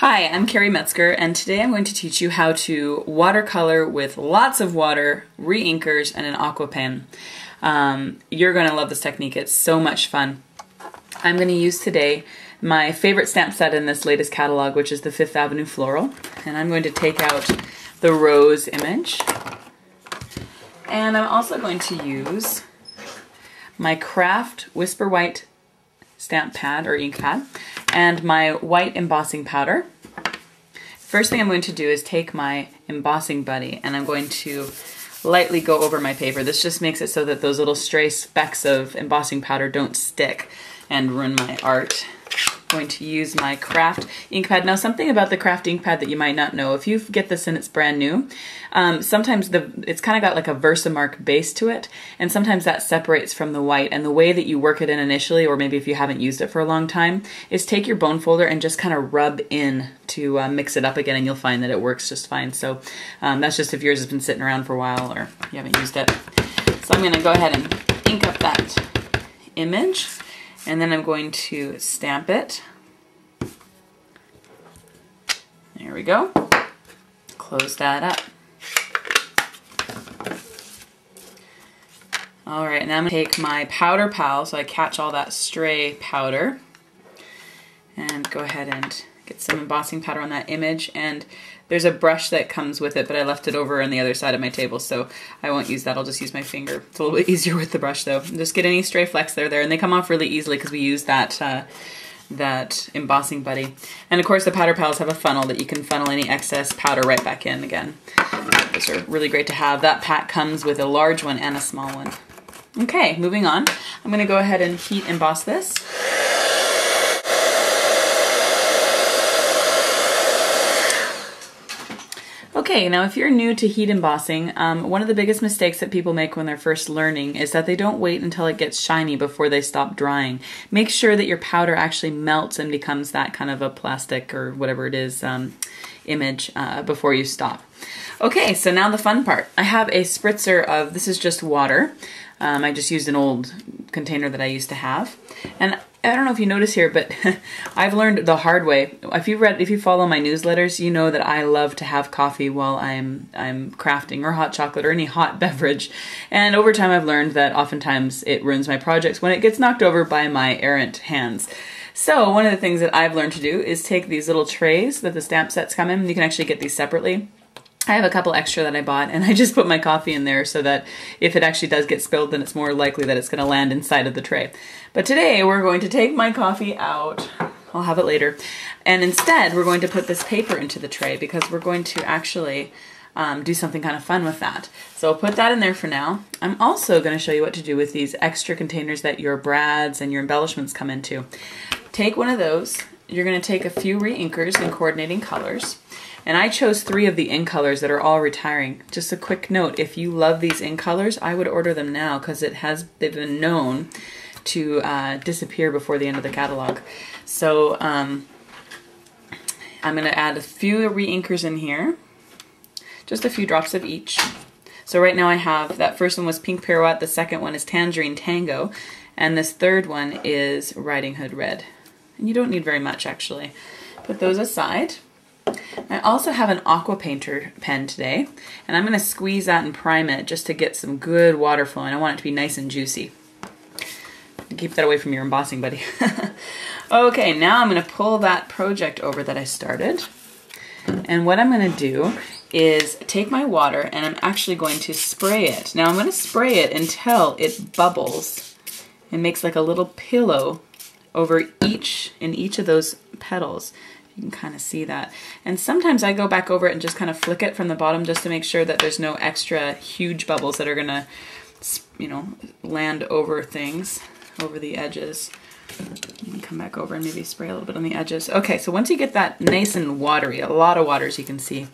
Hi, I'm Kari Metzger, and today I'm going to teach you how to watercolor with lots of water, reinkers, and an aqua pen. You're going to love this technique. It's so much fun. I'm going to use today my favorite stamp set in this latest catalog, which is the Fifth Avenue Floral. And I'm going to take out the rose image. And I'm also going to use my Craft Whisper White stamp pad or ink pad and my white embossing powder. First thing I'm going to do is take my embossing buddy and I'm going to lightly go over my paper. This just makes it so that those little stray specks of embossing powder don't stick and ruin my art. I'm going to use my Craft ink pad. Now, something about the Craft ink pad that you might not know, if you get this and it's brand new, sometimes it's kind of got like a Versamark base to it, and sometimes that separates from the white. And the way that you work it in initially, or maybe if you haven't used it for a long time, is take your bone folder and just kind of rub in to mix it up again, and you'll find that it works just fine. So that's just if yours has been sitting around for a while or you haven't used it. So I'm going to go ahead and ink up that image. And then I'm going to stamp it. There we go. Close that up. All right, now I'm gonna take my powder pal so I catch all that stray powder and go ahead and get some embossing powder on that image. And there's a brush that comes with it, but I left it over on the other side of my table, so I won't use that. I'll just use my finger. It's a little bit easier with the brush, though. Just get any stray flecks that are there, and they come off really easily because we use that that embossing buddy. And of course, the powder pals have a funnel that you can funnel any excess powder right back in again. Those are really great to have. That pack comes with a large one and a small one. Okay, moving on. I'm going to go ahead and heat emboss this. Okay, now if you're new to heat embossing, one of the biggest mistakes that people make when they're first learning is that they don't wait until it gets shiny before they stop drying. Make sure that your powder actually melts and becomes that kind of a plastic or whatever it is image before you stop. Okay, so now the fun part. I have a spritzer of, this is just water. I just used an old container that I used to have. And I don't know if you notice here, but I've learned the hard way. If you follow my newsletters, you know that I love to have coffee while I'm crafting, or hot chocolate, or any hot beverage. And over time I've learned that oftentimes it ruins my projects when it gets knocked over by my errant hands. So one of the things that I've learned to do is take these little trays that the stamp sets come in. You can actually get these separately. I have a couple extra that I bought, and I just put my coffee in there so that if it actually does get spilled, then it's more likely that it's going to land inside of the tray. But today we're going to take my coffee out. I'll have it later. And instead, we're going to put this paper into the tray because we're going to actually do something kind of fun with that. So I'll put that in there for now. I'm also going to show you what to do with these extra containers that your brads and your embellishments come into. Take one of those. You're going to take a few reinkers in coordinating colors. And I chose 3 of the ink colors that are all retiring. Just a quick note, if you love these ink colors, I would order them now because they've been known to disappear before the end of the catalog. So I'm going to add a few reinkers in here, just a few drops of each. So right now I have, that first one was Pink Pirouette, the second one is Tangerine Tango, and this third one is Riding Hood Red. And you don't need very much, actually. Put those aside. I also have an aquapainter pen today, and I'm going to squeeze that and prime it just to get some good water flowing. I want it to be nice and juicy. Keep that away from your embossing buddy. Okay, now I'm going to pull that project over that I started. And what I'm going to do is take my water and I'm actually going to spray it. Now I'm going to spray it until it bubbles and makes like a little pillow over in each of those petals. You can kind of see that. And sometimes I go back over it and just kind of flick it from the bottom just to make sure that there's no extra huge bubbles that are going to, you know, land over things, over the edges. You can come back over and maybe spray a little bit on the edges. Okay, so once you get that nice and watery, a lot of water as you can see.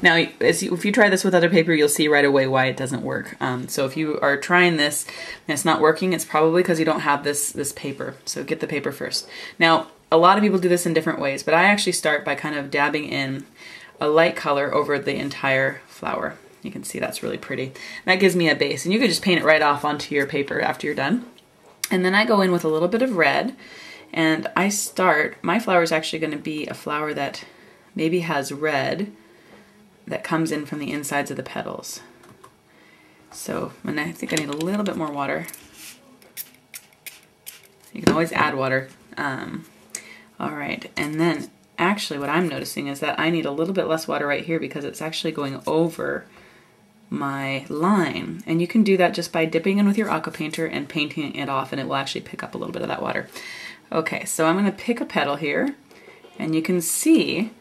Now, if you try this with other paper, you'll see right away why it doesn't work. So if you are trying this and it's not working, it's probably because you don't have this paper. So get the paper first. Now, a lot of people do this in different ways, but I actually start by kind of dabbing in a light color over the entire flower. You can see that's really pretty. That gives me a base, and you could just paint it right off onto your paper after you're done. And then I go in with a little bit of red, and I start, my flower is actually going to be a flower that maybe has red that comes in from the insides of the petals. So, and I think I need a little bit more water. You can always add water. All right, and then actually what I'm noticing is that I need a little bit less water right here because it's actually going over my line. And you can do that just by dipping in with your aquapainter and painting it off, and it will actually pick up a little bit of that water. Okay, so I'm gonna pick a petal here, and you can see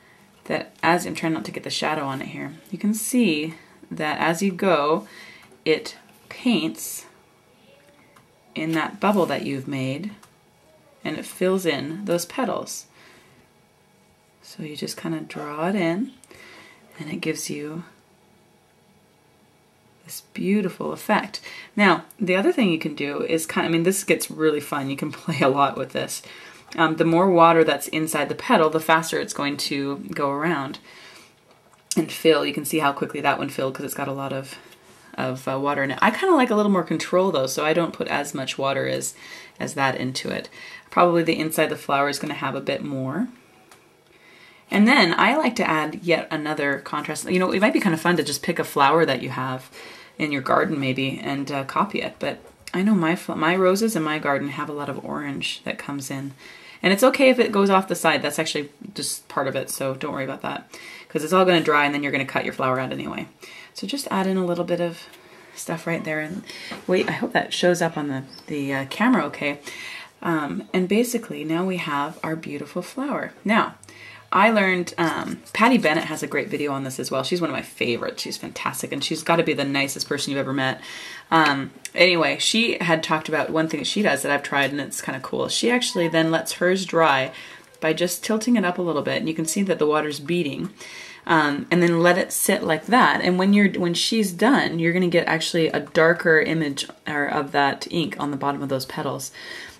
that as I'm trying not to get the shadow on it here, you can see that as you go, it paints in that bubble that you've made, and it fills in those petals. So you just kind of draw it in, and it gives you this beautiful effect. Now, the other thing you can do is I mean, this gets really fun. You can play a lot with this. The more water that's inside the petal, the faster it's going to go around and fill. You can see how quickly that one filled because it's got a lot of water in it. I kind of like a little more control though, so I don't put as much water as that into it. Probably the inside of the flower is going to have a bit more. And then I like to add yet another contrast. You know, it might be kind of fun to just pick a flower that you have in your garden maybe and copy it. But I know my roses in my garden have a lot of orange that comes in. And it's okay if it goes off the side. That's actually just part of it, so don't worry about that. Because it's all going to dry and then you're going to cut your flower out anyway. So just add in a little bit of stuff right there. And wait, I hope that shows up on the camera okay. And basically now we have our beautiful flower. Now, I learned, Patty Bennett has a great video on this as well. She's one of my favorites. She's fantastic, and she's got to be the nicest person you've ever met. Anyway, she had talked about one thing that she does that I've tried, and it's kind of cool. She actually then lets hers dry by just tilting it up a little bit, and you can see that the water's beating. And then let it sit like that. And when she's done, you're going to get actually a darker image of that ink on the bottom of those petals.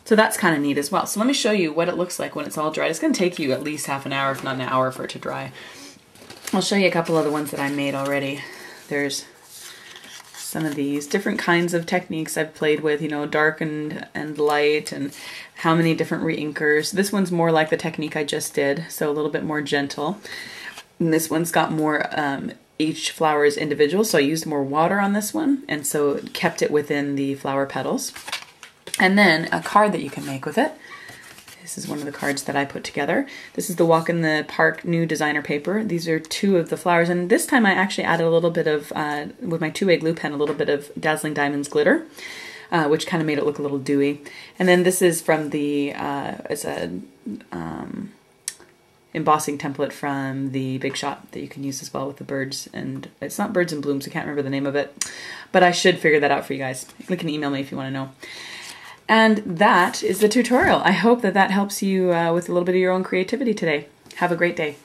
So that's kind of neat as well. So let me show you what it looks like when it's all dried. It's going to take you at least half an hour, if not an hour, for it to dry. I'll show you a couple of the ones that I made already. There's some of these different kinds of techniques I've played with, you know, dark and light, and how many different reinkers. This one's more like the technique I just did, so a little bit more gentle. And this one's got more, each flower is individual, so I used more water on this one, and so it kept it within the flower petals. And then a card that you can make with it. This is one of the cards that I put together. This is the Walk in the Park new designer paper. These are two of the flowers, and this time I actually added a little bit of, with my 2A glue pen, a little bit of Dazzling Diamonds glitter, which kind of made it look a little dewy. And then this is from the, it's a embossing template from the Big Shot that you can use as well with the birds. And it's not Birds and Blooms, I can't remember the name of it, but I should figure that out for you guys. You can email me if you want to know. And that is the tutorial. I hope that that helps you with a little bit of your own creativity today. Have a great day.